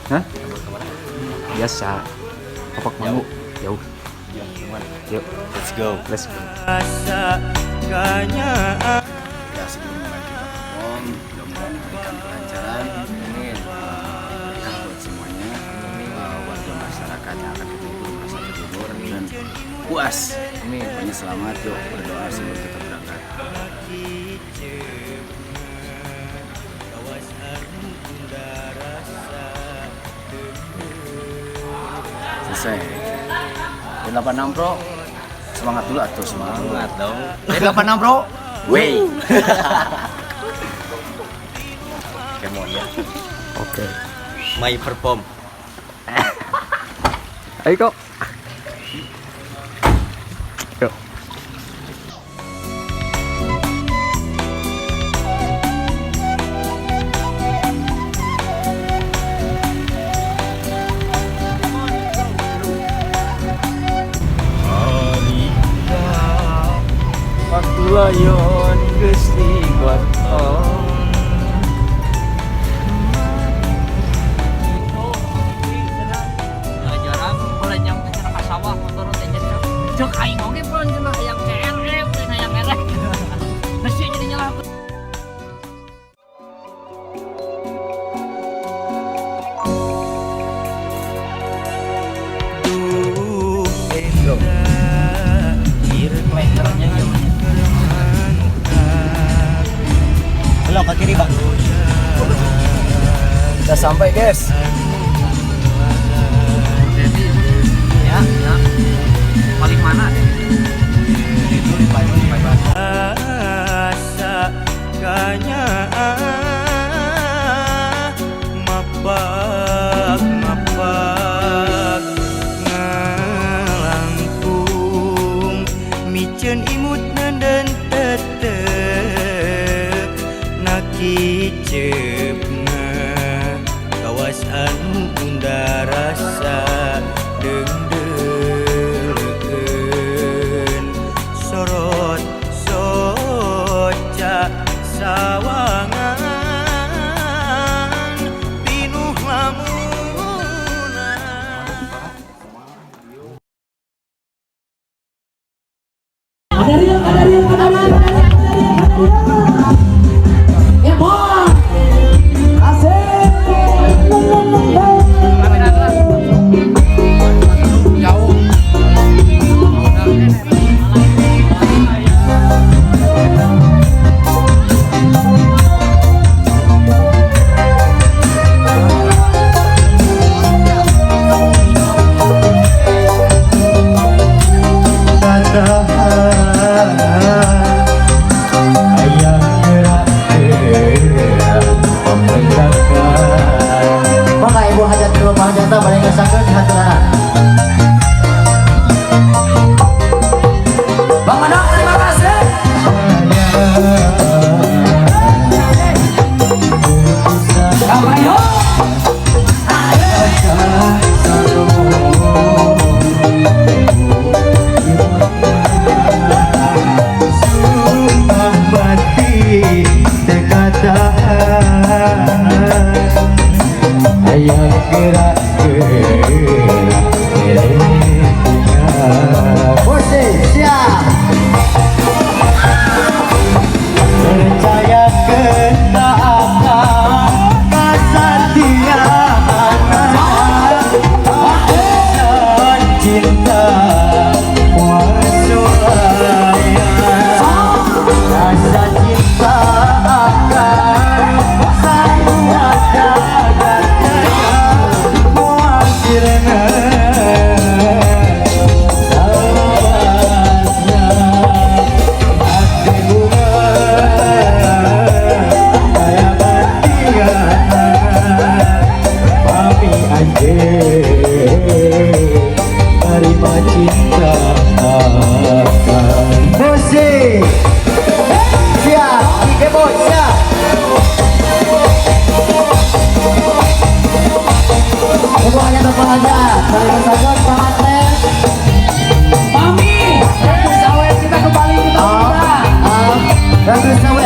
Hah? Biasa. Opak mau jauh. Yuk, Let's go. let's go. Ya sebelum mulai kita perform, mudah-mudahan memberikan kelancaran. Amin. Berkah buat semuanya. Warga masyarakat yang akan terhibur merasa terhibur dan puas. Amin. Pokoknya selamat. Yuk berdoa sebelum kita berangkat. Selesai. 86 Bro. Semangat dulu atuh, semangat dong. 86 Bro. Wey. Kemon ya. Oke. My perform. Ayo kok. Yuk. Waktu layon Gusti Waton. Jarang boleh nyampe ke sawah motor teh jadi cek aing oge pun cenah yang CRF cenah yang erek. Nasi jadi nyalah. Belok ke kiri, Bang. Udah sampai, guys. Ya, ya. Paling mana deh? Itu di Paiman. Asa kanya mapak ngalangkung micen imut dan tetep nakicepna kawas anu unda rasa dengdeukeun sorot soca sawangan pinuh lamunan. Ayah Dan bisa